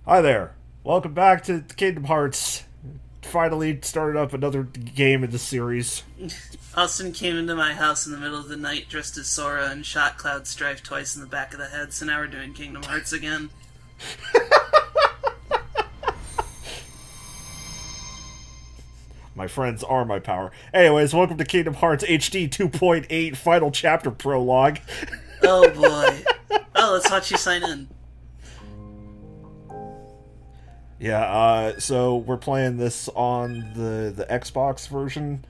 Hi there. Welcome back to Kingdom Hearts. Finally started up another game in the series. Austin came into my house in the middle of the night dressed as Sora and shot Cloud Strife twice in the back of the head, so now we're doing Kingdom Hearts again. My friends are my power. Anyways, welcome to Kingdom Hearts HD 2.8 Final Chapter Prologue. Oh boy. Oh, let's watch you sign in. Yeah, so we're playing this on the Xbox version,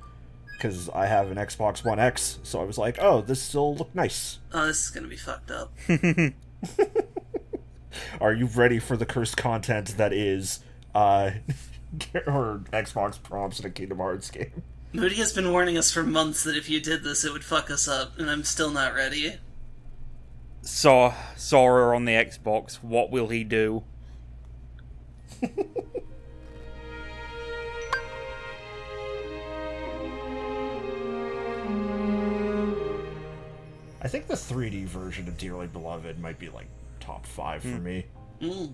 because I have an Xbox One X, so I was like, oh, this will look nice. Oh, this is gonna be fucked up. Are you ready for the cursed content that is, or Xbox prompts in a Kingdom Hearts game? Moody has been warning us for months that if you did this, it would fuck us up, and I'm still not ready. Sora on the Xbox, what will he do? I think the 3D version of Dearly Beloved might be like top 5 for me. Mm.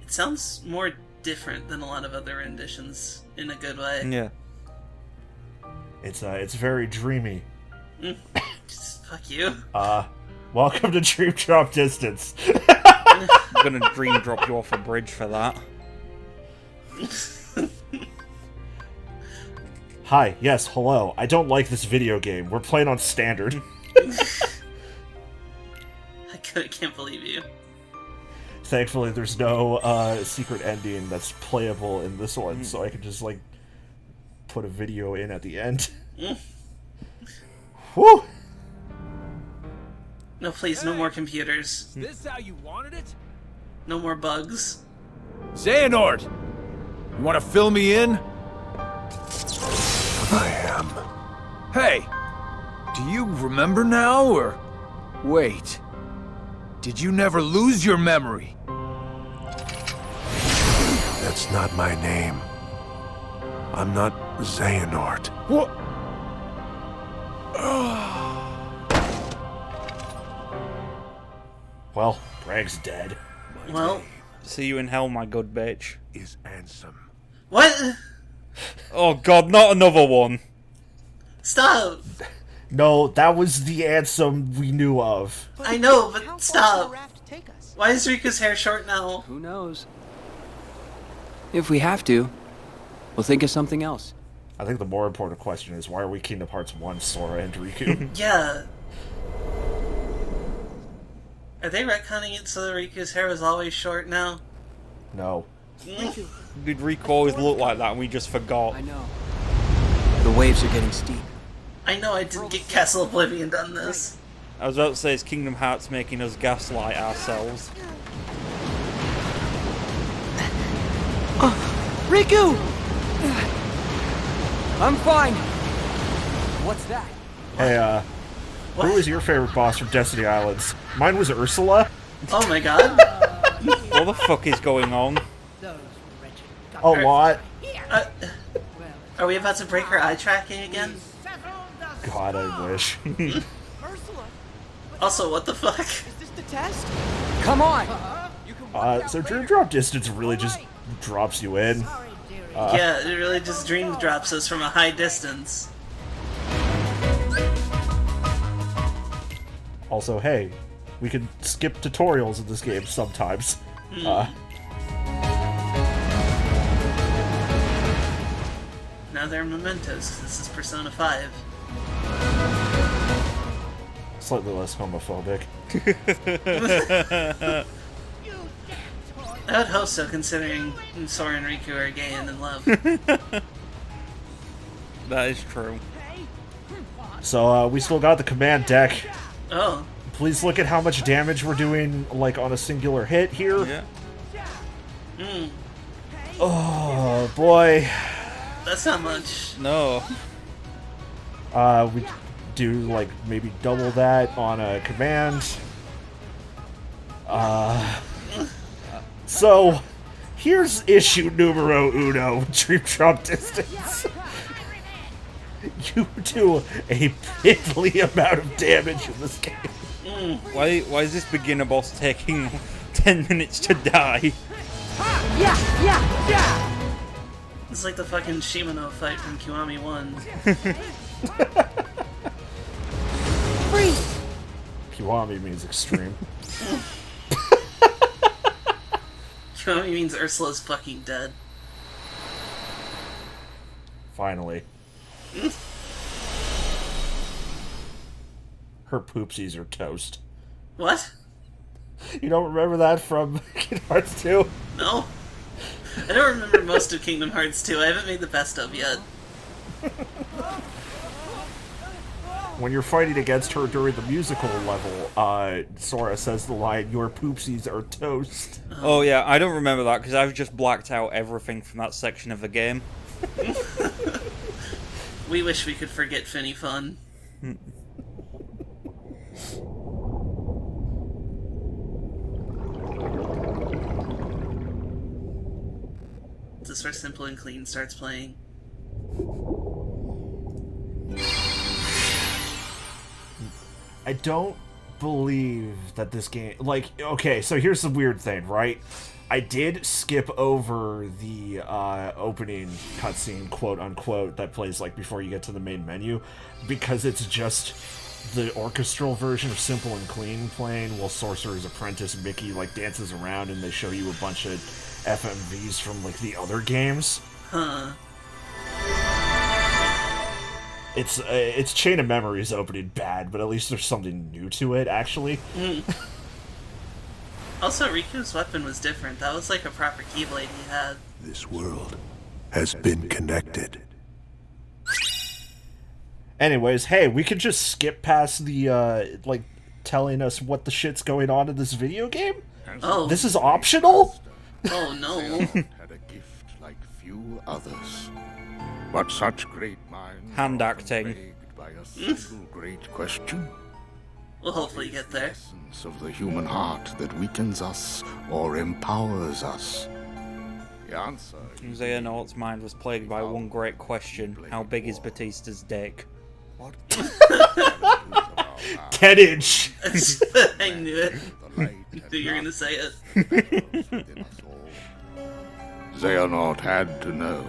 It sounds more different than a lot of other renditions, in a good way. Yeah. It's very dreamy. Just fuck you. Welcome to Dream Drop Distance. I'm gonna dream drop you off a bridge for that. Hi, yes, hello. I don't like this video game. We're playing on standard. I can't believe you. Thankfully, there's no secret ending that's playable in this one, so I can just, like, put a video in at the end. Whew! No, please, no more computers. Is this how you wanted it? No more bugs. Xehanort! You want to fill me in? I am. Hey! Do you remember now, or... Wait. Did you never lose your memory? That's not my name. I'm not Xehanort. What? Well, Bragg's dead. Well, See you in hell, my good bitch. Is Ansem. what? Oh god, not another one. Stop! No, that was the Ansem we knew of. I know, but How far will stop. the raft take us? Why is Riku's hair short now? Who knows? If we have to, we'll think of something else. I think the more important question is, why are we Kingdom Hearts 1 Sora and Riku? Yeah. Are they retconning it so that Riku's hair was always short now? No. Did Riku always look like that and we just forgot? I know. The waves are getting steep. I know I didn't get Castle Oblivion done this. I was about to say, it's Kingdom Hearts making us gaslight ourselves. Riku! I'm fine. What's that? Hey, What? who was your favorite boss from Destiny Islands? Mine was Ursula. Oh my god. What the fuck is going on? A lot. Uh, are we about to break her eye tracking again? God, I wish. Ursula, Also, what the fuck? is this the test? Come on! So Dream Drop Distance really just drops you in. Yeah, it really just dream drops us from a high distance. Also, hey, we can skip tutorials in this game sometimes. Now they're mementos, 'cause this is Persona 5. Slightly less homophobic. I would hope so, considering Sora and Riku are gay and in love. That is true. So, we still got the command deck. Oh, Please look at how much damage we're doing, like, on a singular hit here. Yeah. Oh, boy. that's not much. No. We do, like, maybe double that on a command. So, here's issue numero uno, Dream Drop Distance. You do a piddly amount of damage in this game. Why is this beginner boss taking 10 minutes to die? It's like the fucking Shimano fight from Kiwami 1. Freeze! Kiwami means extreme. Kiwami means Ursula's fucking dead. Finally. Her poopsies are toast. What? You don't remember that from Kingdom Hearts 2? No? I don't remember most of Kingdom Hearts 2. I haven't made the best of yet. When you're fighting against her during the musical level, Sora says the line, "Your poopsies are toast." Oh yeah, I don't remember that because I've just blacked out everything from that section of the game. We wish we could forget Finny Fun. This is where Simple and Clean starts playing. I don't believe that this game... Like, okay, so here's the weird thing, right? I did skip over the opening cutscene, quote-unquote, that plays, like, before you get to the main menu, because it's just the orchestral version of Simple and Clean playing while Sorcerer's Apprentice Mickey, like, dances around and they show you a bunch of FMVs from, like, the other games. Huh. It's Chain of Memories opening bad, but at least there's something new to it, actually. Also, Riku's weapon was different. That was like a proper Keyblade he had. This world has been connected. Anyways, hey, we could just skip past the, like, telling us what the shit's going on in this video game? Oh. This is optional? Oh no. Had a gift like few others. But such great minds Hand are often acting. plagued by a single great question. We'll hopefully What is get the there. essence of the human heart that weakens us or empowers us? The answer is Xehanort's mind was plagued by one great question. How big is Batista's dick? what 10 inch! I knew it. the light Knew you were gonna say it. within us all. Xehanort had to know,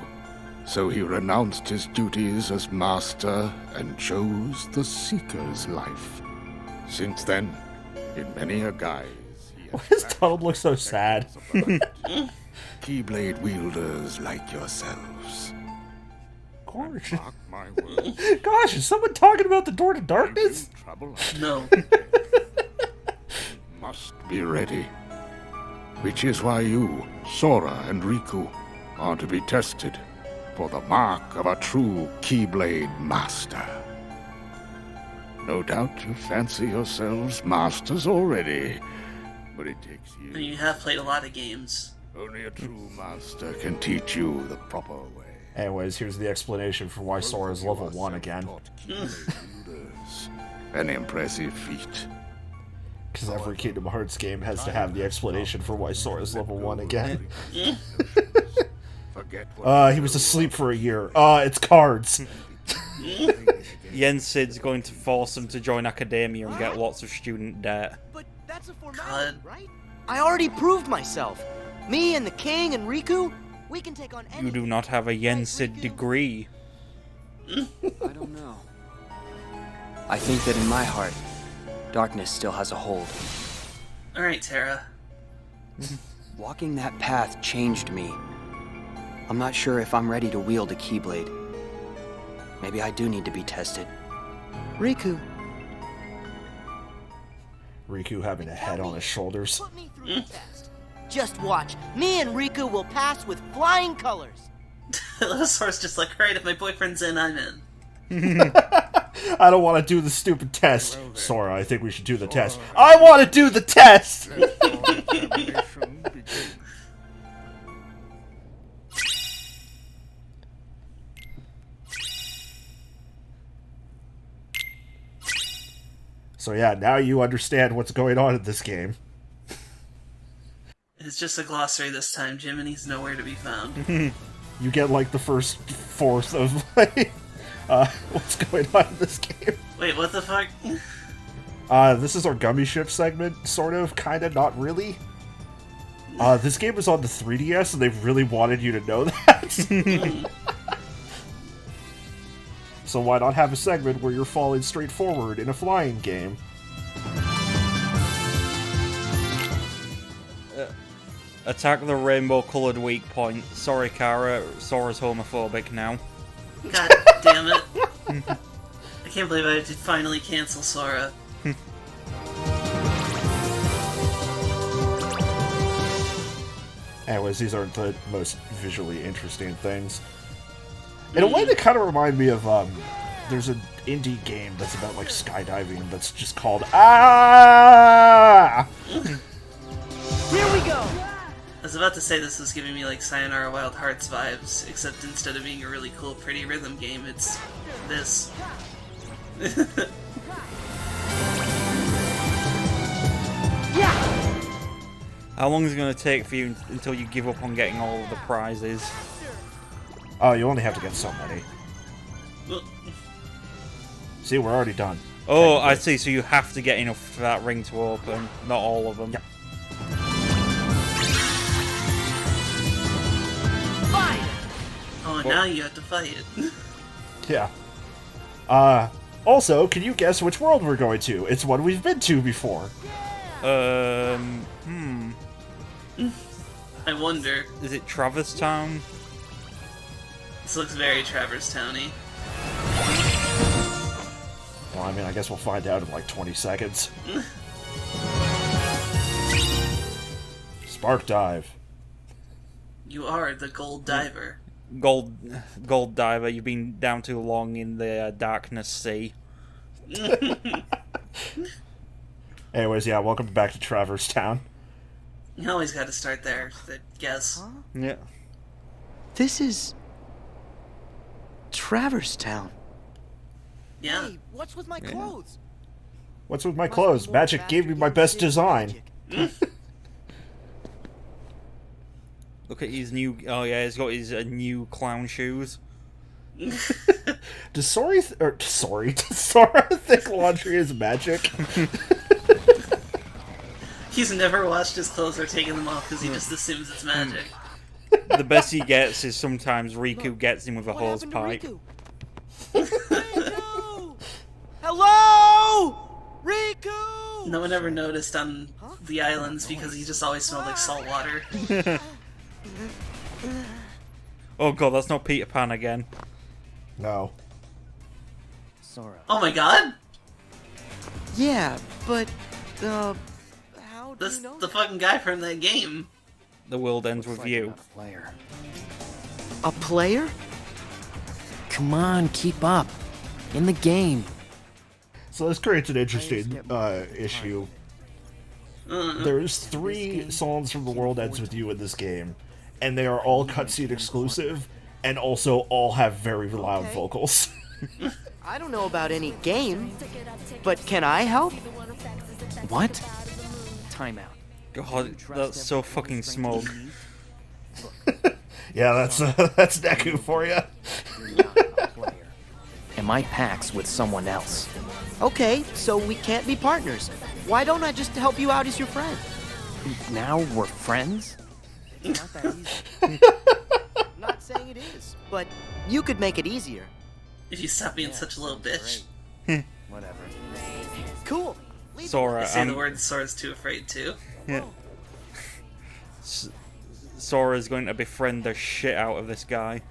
so he renounced his duties as master and chose the Seeker's life. Since then, in many a guise, he has Why does Donald look so sad? Keyblade wielders like yourselves. Gosh, Mark my words. gosh, is someone talking about the Door to Darkness? In trouble, No. must be ready. Which is why you, Sora and Riku, are to be tested for the mark of a true Keyblade master. No doubt you fancy yourselves masters already, but it takes And years. you have played a lot of games. Only a true master can teach you the proper way. Anyways, here's the explanation for why Sora's level 1 again. Taught Keyblade wielders. An impressive feat. Because every Kingdom Hearts game has to have the explanation for why Sora's level 1 again. Forget what He was asleep for a year. It's cards. Yen Sid's going to force him to join academia and get lots of student debt. But that's a formality, God. right? I already proved myself. Me and the king and Riku, we can take on any. You do not have a Yen Sid degree. I don't know. I think that in my heart, darkness still has a hold. Alright, Terra. Walking that path changed me. I'm not sure if I'm ready to wield a Keyblade. Maybe I do need to be tested. Riku. Riku having a head on his shoulders. Put me through the test. Just watch. Me and Riku will pass with flying colors. Sora's just like, alright, if my boyfriend's in, I'm in. I don't want to do the stupid test. Sora, I think we should do the test. I want to do the test! let your examination begin. So yeah, now you understand what's going on in this game. It's just a glossary this time. Jiminy's nowhere to be found. You get like the first fourth of like what's going on in this game. Wait, what the fuck? This is our Gummy Ship segment, sort of, kind of, not really. This game was on the 3DS, and they really wanted you to know that. So why not have a segment where you're falling straight forward in a flying game? Attack the rainbow-coloured weak point. Sorry, Kara. Sora's homophobic now. God damn it. I can't believe I did finally cancel Sora. Anyways, these aren't the most visually interesting things. In a way, they kind of remind me of, there's an indie game that's about, like, skydiving that's just called Ah! Here we go! I was about to say this was giving me like Sayonara Wild Hearts vibes, except instead of being a really cool, pretty rhythm game, it's this. How long is it going to take for you until you give up on getting all of the prizes? Oh, you only have to get so many. See, we're already done. Oh, I see. So you have to get enough for that ring to open. Not all of them. Yep. Oh, and now you have to fight it. Yeah. Also, can you guess which world we're going to? It's one we've been to before. I wonder. Is it Traverse Town? This looks very Traverse Towny. Well, I mean, I guess we'll find out in like 20 seconds. Spark dive. You are the gold diver. Gold diver, you've been down too long in the darkness sea. Anyways, yeah, welcome back to Traverse Town. You always got to start there, I guess. Yeah. This is... Traverse Town. Yeah. Hey, what's with my clothes? What's with my clothes? Magic gave me my best design. Look at his new... Oh yeah, he's got his new clown shoes. Does Sora think laundry is magic? He's never washed his clothes or taken them off because he just assumes it's magic. The best he gets is sometimes Riku gets him with a hose pipe. Hello? Riku! No one ever noticed on the islands because he just always smelled like salt water. Oh god, that's not Peter Pan again. No. Sora. Oh my god! Yeah, but, how do That's you know the that? fucking guy from that game. The world ends with you. Player. A player? Come on, keep up. In the game. So this creates an interesting issue. There's 3 songs from The World Ends With You in this game, and they are all cutscene exclusive, and also all have very loud vocals. I don't know about any game, but can I help? What? Timeout. God, that's so fucking smug. Yeah, that's Deku for you. You're not a player. And my pack's with someone else. Okay, so we can't be partners. Why don't I just help you out as your friend? Now we're friends? Not that easy. Not saying it is, but you could make it easier. If you stop being such a little bitch. Whatever. Cool. Sora, Say the word Sora's too afraid to. Yeah. Sora's going to befriend the shit out of this guy.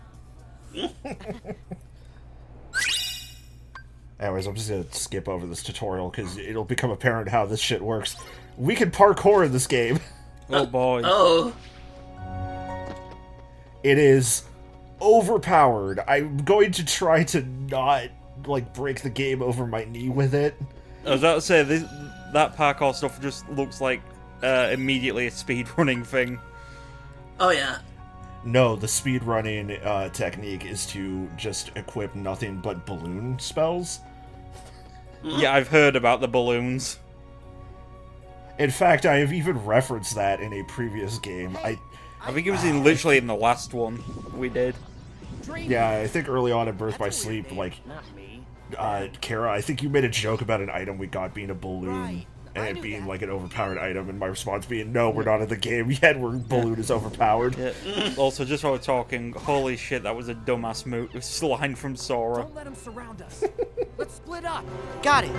Anyways, I'm just gonna skip over this tutorial because it'll become apparent how this shit works. We can parkour in this game. Oh boy. Oh! It is overpowered. I'm going to try to not, like, break the game over my knee with it. I was about to say, that parkour stuff just looks like immediately a speedrunning thing. Oh yeah. No, the speedrunning technique is to just equip nothing but balloon spells. Yeah, I've heard about the balloons. In fact, I have even referenced that in a previous game. I think it was literally in the last one we did. Yeah, I think early on in Birth by Sleep, like, Not me. Kara, I think you made a joke about an item we got being a balloon. Right. And I it knew being that. like an overpowered item, and my response being, no, we're not in the game yet, balloon is overpowered. Yeah. Also, just while we're talking, holy shit, that was a dumbass line from Sora. Don't let them surround us. Let's split up. Got it.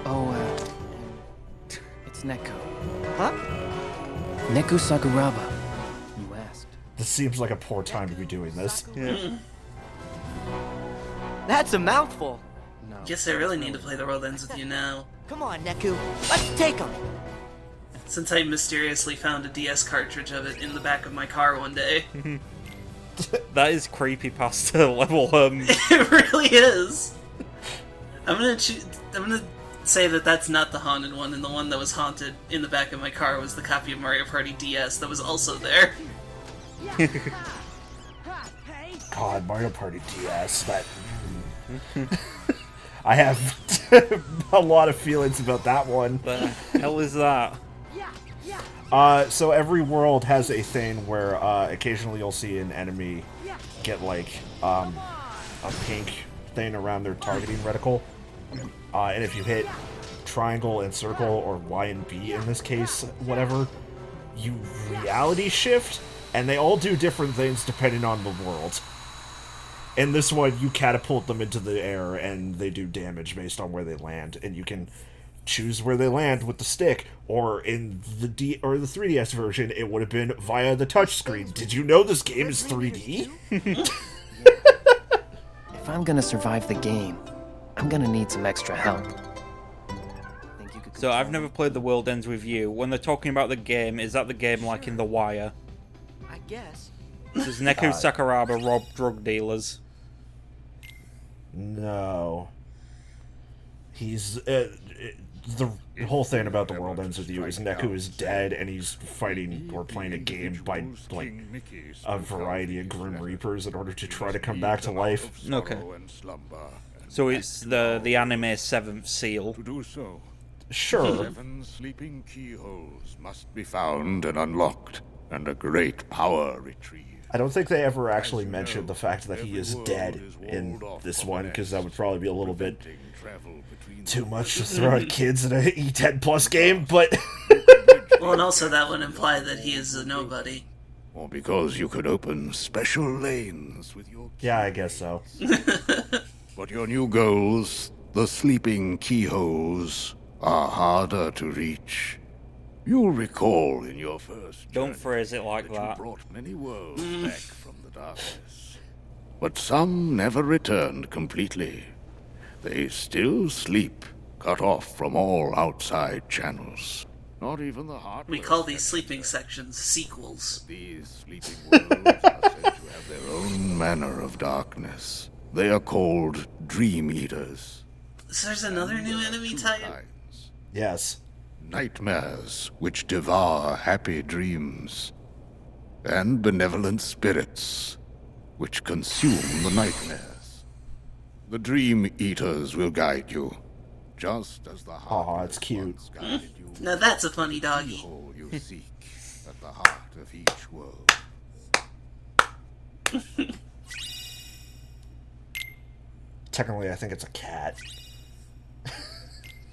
Oh, it's Neko. Huh? Neko Sakuraba. You asked. This seems like a poor time to be doing this. Yeah. That's a mouthful. No. Guess I really need to play The World Ends With You now. Come on, Neku. Let's take him. Since I mysteriously found a DS cartridge of it in the back of my car one day. That is creepypasta level. It really is. I'm gonna say that that's not the haunted one, and the one that was haunted in the back of my car was the copy of Mario Party DS that was also there. God, Mario Party DS, that... I have a lot of feelings about that one. The hell is that? So every world has a thing where occasionally you'll see an enemy get like a pink thing around their targeting reticle, and if you hit triangle and circle, or Y and B in this case, whatever, you reality shift, and they all do different things depending on the world. In this one, you catapult them into the air, and they do damage based on where they land, and you can choose where they land with the stick, or in the 3DS version, it would have been via the touchscreen. Did you know this game is 3D? If I'm gonna survive the game, I'm gonna need some extra help. Think you could So I've never played The World Ends With You. When they're talking about the game, is that the game like in The Wire? I guess. Does Neko Sakuraba rob drug dealers? No. He's... the whole thing about The World Ends With You is Neku is dead, and he's fighting or playing a game by, like, a variety of Grim Reapers in order to try to come back to life. Okay. So it's the anime Seventh Seal. To do so, Sure. 7 sleeping keyholes must be found and unlocked, and a great power retrieved. I don't think they ever actually mentioned the fact that he is dead in this one, because that would probably be a little bit too much to throw at kids in a E10 plus game, but... Well, and also that would imply that he is a nobody. Or because you could open special lanes with your Yeah, I guess so. But your new goals, the sleeping keyholes, are harder to reach. You'll recall in your first Don't journey phrase it like you that. brought many worlds back from the darkness. But some never returned completely. They still sleep, cut off from all outside channels. Not even the heart. We call these sleeping sections sequels. These sleeping worlds are said to have their own manner of darkness. They are called Dream Eaters. So there's another new enemy type? Kinds. Yes. Nightmares which devour happy dreams, and benevolent spirits which consume the nightmares. The Dream Eaters will guide you, just as the heart Aw, it's cute. once guided you. Now that's a funny The doggy. hole you seek at the heart of each world. Technically, I think it's a cat.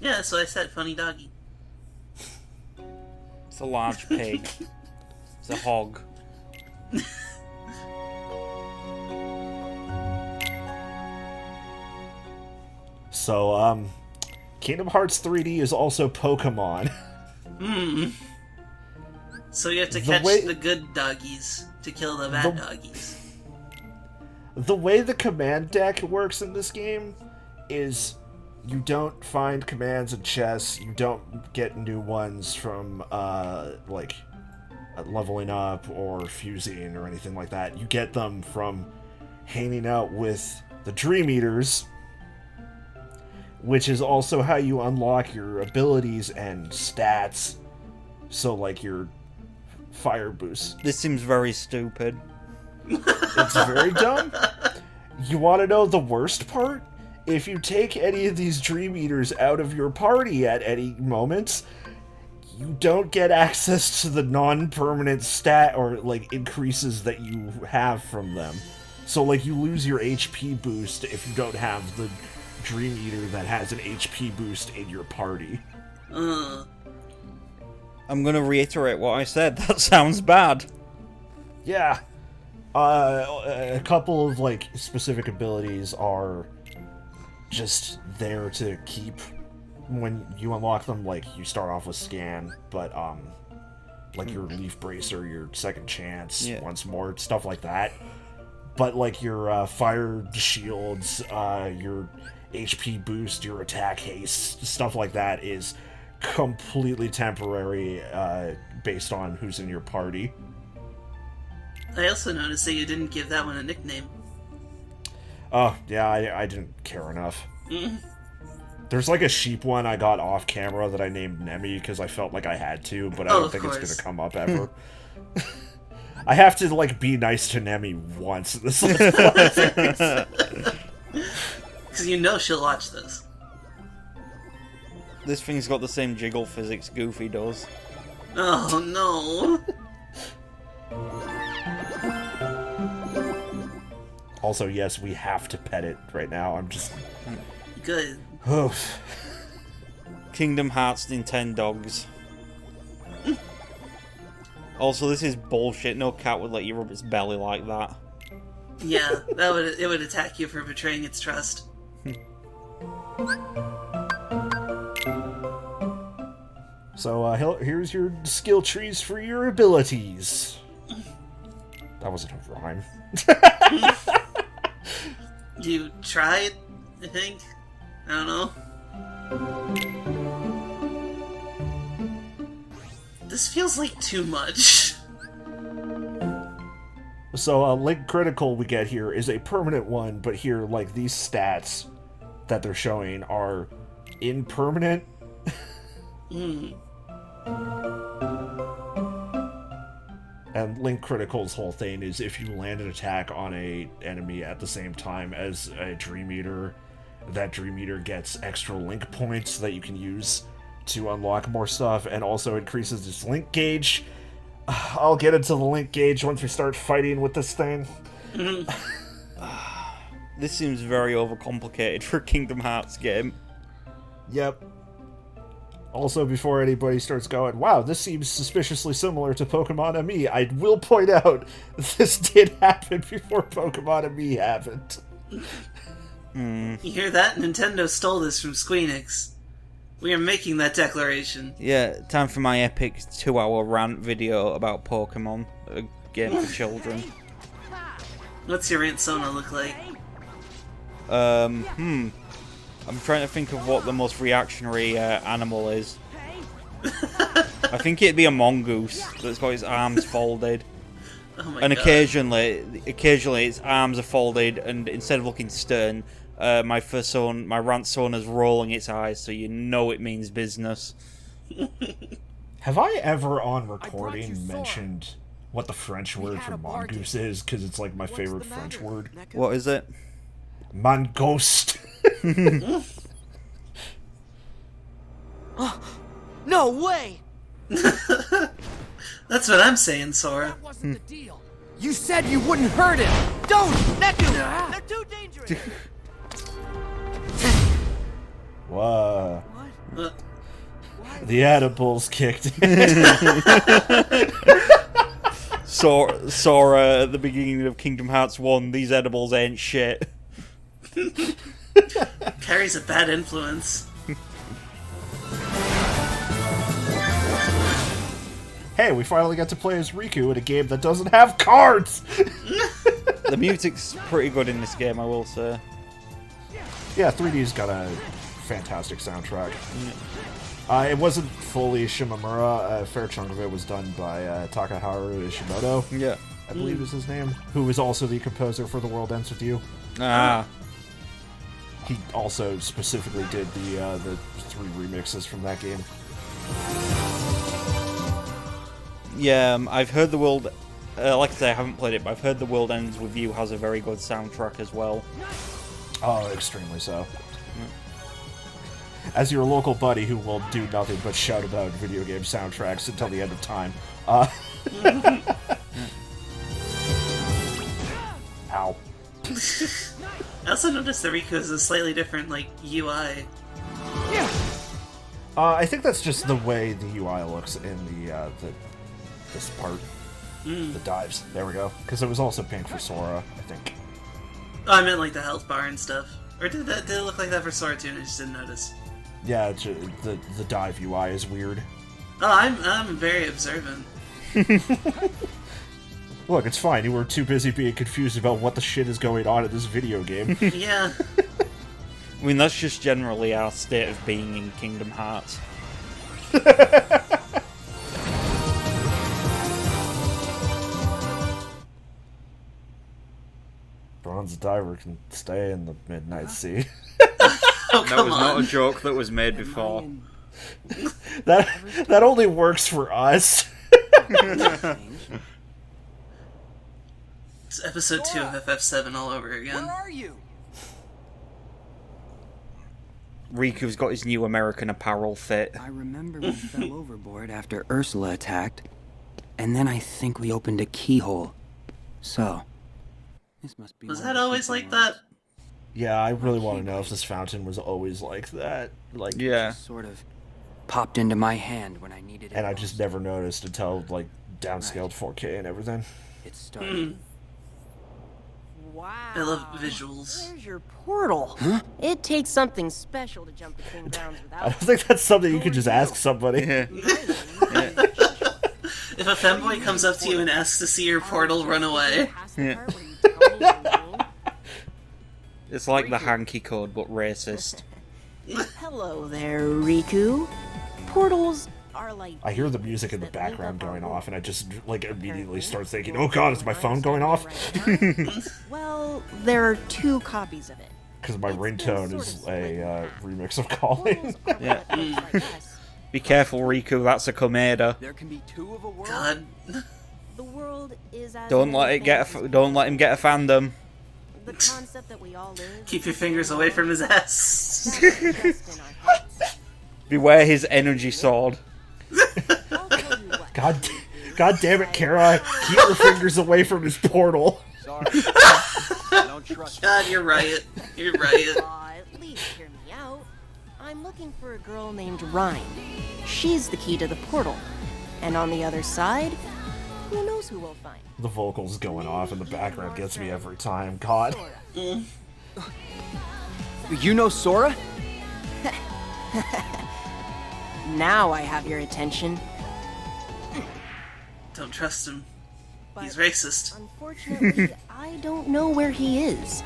Yeah, that's what I said, funny doggy. It's a large pig. It's a hog. So, Kingdom Hearts 3D is also Pokemon. So you have to The catch way- the good doggies to kill the bad doggies. The way the command deck works in this game is you don't find commands in chess, you don't get new ones from, leveling up or fusing or anything like that. You get them from hanging out with the Dream Eaters, which is also how you unlock your abilities and stats. So, like, your fire boost. This seems very stupid. It's very dumb. You want to know the worst part? If you take any of these Dream Eaters out of your party at any moments, you don't get access to the non-permanent stat or, like, increases that you have from them. So, like, you lose your HP boost if you don't have the Dream Eater that has an HP boost in your party. I'm gonna reiterate what I said. That sounds bad. Yeah. A couple of, like, specific abilities are just there to keep when you unlock them. Like, you start off with Scan, but, like your Leaf Bracer, your Second Chance, once more, stuff like that. But, like, your Fire Shields, your HP boost, your attack haste, stuff like that is completely temporary, based on who's in your party. I also noticed that you didn't give that one a nickname. Oh, yeah, I didn't care enough. There's like a sheep one I got off camera that I named Nemi because I felt like I had to, but I don't think it's gonna come up ever. I have to, like, be nice to Nemi once in this Let's Play. Because you know she'll watch this. This thing's got the same jiggle physics Goofy does. Oh, no. Also, yes, we have to pet it right now. I'm just... Good. Kingdom Hearts Nintendogs. Also, this is bullshit. No cat would let you rub its belly like that. Yeah, it would attack you for betraying its trust. So, here's your skill trees for your abilities. That wasn't a rhyme. You tried, I think? I don't know. This feels like too much. So, Link Critical we get here is a permanent one, but here, like, these stats that they're showing are impermanent. And Link Critical's whole thing is if you land an attack on a enemy at the same time as a Dream Eater, that Dream Eater gets extra Link points that you can use to unlock more stuff, and also increases its Link gauge. I'll get into the Link gauge once we start fighting with this thing. This seems very overcomplicated for a Kingdom Hearts game. Yep. Also, before anybody starts going, wow, this seems suspiciously similar to Pokemon ME, I will point out this did happen before Pokemon ME happened. You hear that? Nintendo stole this from Squeenix. We are making that declaration. Yeah, time for my epic 2-hour rant video about Pokemon, a game for children. What's your Aunt Sona look like? I'm trying to think of what the most reactionary animal is. I think it'd be a mongoose that's got its arms folded. Oh my and God. occasionally its arms are folded, and instead of looking stern, my rant Sona's rolling its eyes, so you know it means business. Have I ever on recording mentioned what the French word for mongoose is? Because it's like my favorite French word. What is it? Mangouste. Oh, no way! That's what I'm saying, Sora. Wasn't the deal. You said you wouldn't hurt him! Don't! Neku! They're too dangerous! Whoa. What? The edibles kicked in. Sora at the beginning of Kingdom Hearts 1, these edibles ain't shit. Carries a bad influence. Hey, we finally got to play as Riku in a game that doesn't have cards! The music's pretty good in this game, I will say. Yeah, 3D's got a fantastic soundtrack. It wasn't fully Shimamura. A fair chunk of it was done by Takaharu Ishimoto. Yeah. I believe is his name. Who is also the composer for The World Ends With You. Ah. He also specifically did the 3 remixes from that game. Yeah, I've heard The World... like I say, I haven't played it, but I've heard The World Ends With You has a very good soundtrack as well. Oh, extremely so. As your local buddy who will do nothing but shout about video game soundtracks until the end of time. Ow. I also noticed that Riku has a slightly different, like, UI. I think that's just the way the UI looks in this part. The dives. There we go. Because it was also pink for Sora, I think. Oh, I meant, like, the health bar and stuff. Or did it look like that for Sora too, and I just didn't notice? Yeah, the dive UI is weird. Oh, I'm very observant. Look, it's fine. You were too busy being confused about what the shit is going on in this video game. Yeah. I mean, that's just generally our state of being in Kingdom Hearts. Bronze Diver can stay in the Midnight Sea. Oh, That come was on. not a joke that was made before. That only works for us. It's episode 2 of FF7 all over again. Where are you? Riku's got his new American Apparel fit. I remember we fell overboard after Ursula attacked, and then I think we opened a keyhole. So, this must be. Was one that of the always simple like that? ones. Yeah, I really want to know if this fountain was always like that. Like, Yeah. Just sort of popped into my hand when I needed it. and I most. just never noticed until like downscaled 4K and everything. It started. Wow. I love visuals. Where's your portal? It takes something special to jump between grounds I without. don't think that's something you could just ask somebody. Yeah. If a femboy comes up to you and asks to see your portal, run away. Yeah. It's like the hanky code, but racist. Hello there, Riku. Portals are like. I hear the music in the background going off, and I just like immediately start thinking, "Oh God, is my phone going off?" Well, there are 2 copies of it. Because my ringtone is a remix of Calling. Yeah. Like us. Be careful, Riku, that's a Komeda. There can be 2 of a world. God. The world is as Don't let many it get. things Don't let him get a fandom. The concept that we all live. Keep your fingers away from his ass. That's just in our hearts. Beware his energy sword. I'll tell you what. God damn it, Kara! Keep your fingers away from his portal. Sorry. I don't trust you. God, you're right. You're right. At least hear me out. I'm looking for a girl named Rhyme. She's the key to the portal. And on the other side, who knows who we'll find? The vocals going off in the background gets me every time. God. You know Sora? Now I have your attention. Don't trust him. But He's racist. unfortunately, I don't know where he is.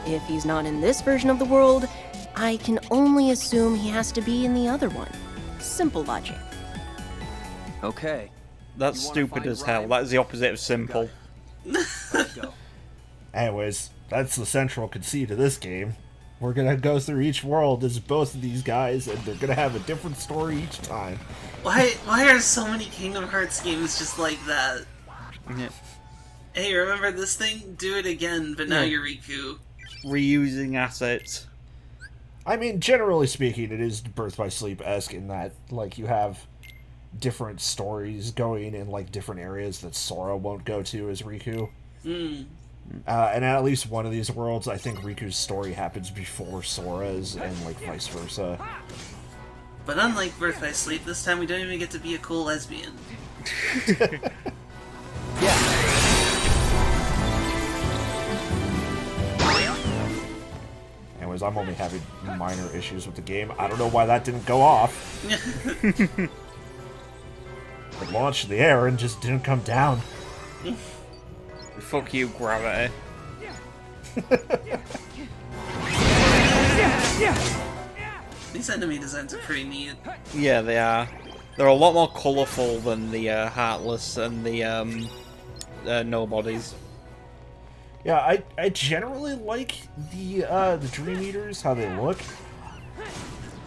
If he's not in this version of the world, I can only assume he has to be in the other one. Simple logic. Okay. That's You wanna stupid find as hell. Rhyme? That is the opposite of simple. Let's go. Anyways, that's the central conceit of this game. We're gonna go through each world as both of these guys, and they're gonna have a different story each time. Why are so many Kingdom Hearts games just like that? Yeah. Hey, remember this thing? Do it again, but now Yeah. you're Riku. Reusing assets. I mean, generally speaking, it is Birth by Sleep-esque in that, like, you have different stories going in, like, different areas that Sora won't go to as Riku. And at least one of these worlds, I think Riku's story happens before Sora's, and, like, vice versa. But unlike Birth by Sleep, this time we don't even get to be a cool lesbian. Anyways, I'm only having minor issues with the game. I don't know why that didn't go off. It launched in the air and just didn't come down. Fuck you, Gravity. These enemy designs are pretty neat. Yeah, they are. They're a lot more colourful than the Heartless and the Nobodies. Yeah, I generally like the Dream Eaters, how they look.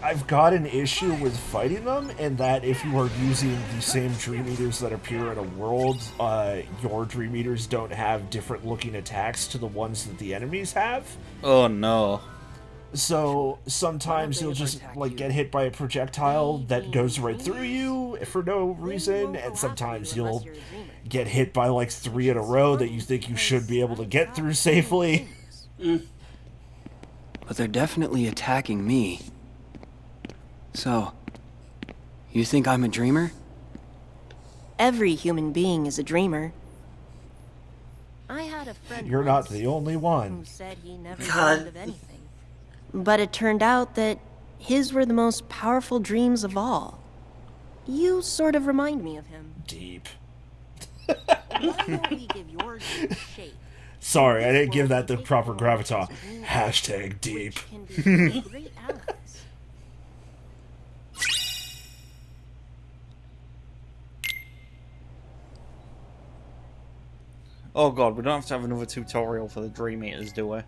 I've got an issue with fighting them, and that if you are using the same Dream Eaters that appear in a world, your Dream Eaters don't have different looking attacks to the ones that the enemies have. Oh no. So sometimes you'll just like get hit by a projectile that goes right through you for no reason, and sometimes you'll get hit by like 3 in a row that you think you should be able to get through safely. But they're definitely attacking me. So, you think I'm a dreamer? Every human being is a dreamer. I had a friend You're not once the only who one. said he never God. dreamed of anything. But it turned out that his were the most powerful dreams of all. You sort of remind me of him. Deep. Why don't we give your dreams shape? Sorry, I didn't give that the proper gravitas. Hashtag deep. Which can be great allies. Oh god, we don't have to have another tutorial for the Dream Eaters, do we?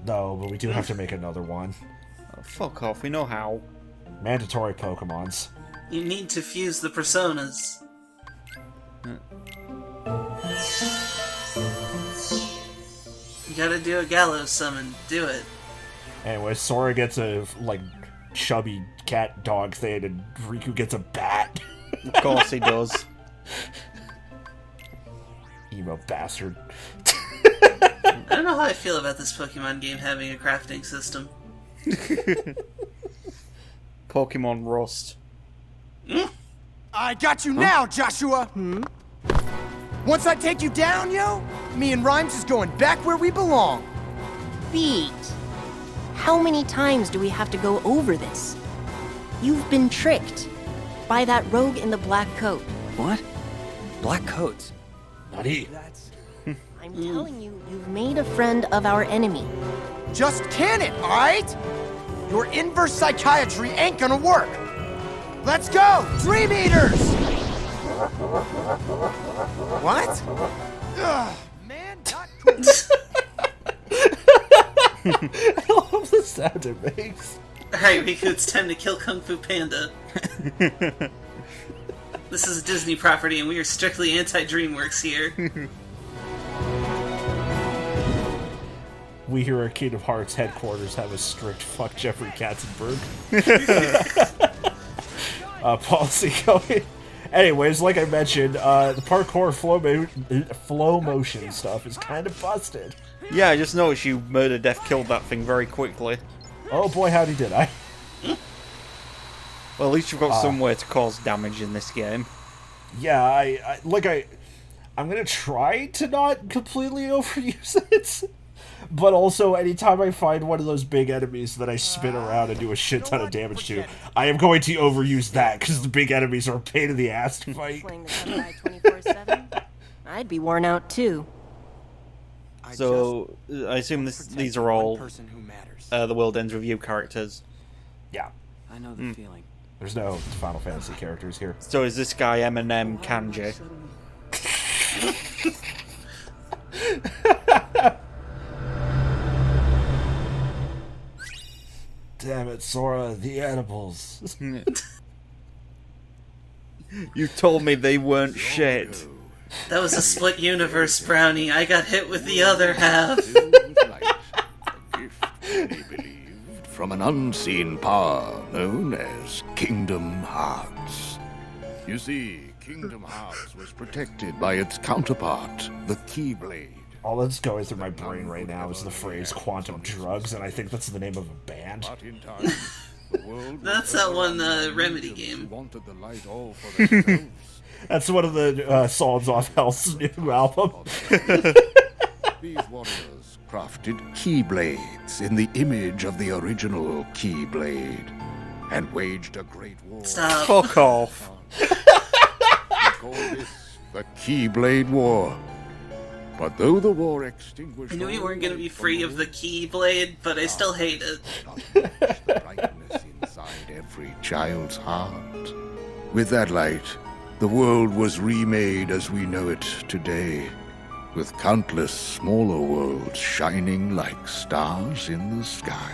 No, but we do have to make another one. Oh, fuck off, we know how. Mandatory Pokemons. You need to fuse the personas. You gotta do a Gallows summon. Do it. Anyway, Sora gets a, like, chubby cat dog thing, and Riku gets a bat. Of course he does. Emo bastard. I don't know how I feel about this Pokemon game having a crafting system. Pokemon Rust. I got you now, Joshua! Once I take you down, yo, me and Rhymes is going back where we belong. Beat. How many times do we have to go over this? You've been tricked by that rogue in the black coat. What? Black coats? Not he. That's I'm telling you, you've made a friend of our enemy. just can it, alright? Your inverse psychiatry ain't gonna work. Let's go, Dream Eaters! What? Ugh, man, not cool. I love the sound it makes. Alright, Riku, it's time to kill Kung Fu Panda. This is a Disney property, and we are strictly anti-DreamWorks here. We here at Kingdom Hearts headquarters have a strict fuck Jeffrey Katzenberg policy going. Anyways, like I mentioned, the parkour flow motion stuff is kind of busted. Yeah, I just noticed you murder, death, killed that thing very quickly. Oh boy, howdy did I. Well, at least you've got some way to cause damage in this game. Yeah, I'm gonna try to not completely overuse it. But also, anytime I find one of those big enemies that I spin around and do a shit ton of damage to, I am going to overuse that, because the big enemies are a pain in the ass to fight. Playing the Samurai 24/7? I'd be worn out too. So, I assume these are all person who matters. the World Ends With You characters. Yeah, I know the feeling. there's no Final Fantasy characters here. So is this guy Eminem Kanji? Damn it, Sora, the edibles. You told me they weren't shit. That was a split universe, Brownie. I got hit with the other half. From an unseen power known as Kingdom Hearts. You see, Kingdom Hearts was protected by its counterpart, the Keyblade. All that's going through my brain right now is the phrase quantum drugs, and I think that's the name of a band. But in time, the world That's that one Remedy game. wanted the light all for themselves. That's one of the songs off Hell's new album. These warriors crafted Keyblades in the image of the original Keyblade and waged a great war. Stop. Fuck off. We call this the Keyblade War. But though the war extinguished... I knew we weren't going to be free of the Keyblade, but I still hate it. the brightness inside every child's heart. With that light, the world was remade as we know it today, with countless smaller worlds shining like stars in the sky.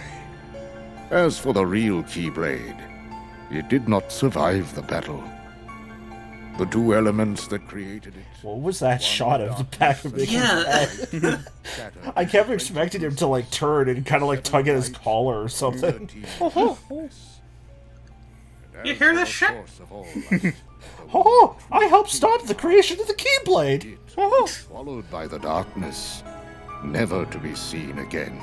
As for the real Keyblade, it did not survive the battle. The two elements that created it... What was that shot of the back of Mickey's Yeah. head? I kept expecting him to, like, turn and kind of, like, tug at his collar or something. You hear this shit? Oh, I helped stop the creation of the Keyblade! Swallowed by the darkness, never to be seen again.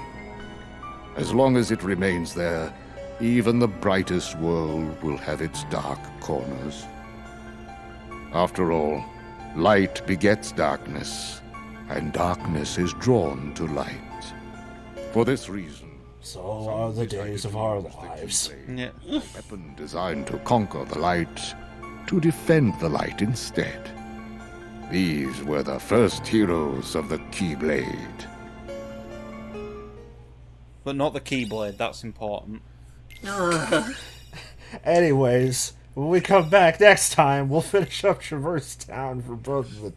As long as it remains there, even the brightest world will have its dark corners. After all, light begets darkness, and darkness is drawn to light. For this reason, so are the days of our lives. Yeah. a weapon designed to conquer the light, to defend the light instead. These were the first heroes of the Keyblade. But not the Keyblade, that's important. Anyways, when we come back next time, we'll finish up Traverse Town for both of the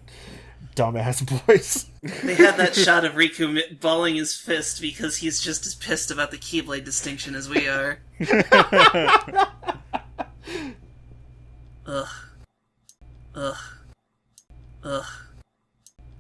dumbass boys. They had that shot of Riku balling his fist because he's just as pissed about the Keyblade distinction as we are. Ugh. Ugh. Ugh.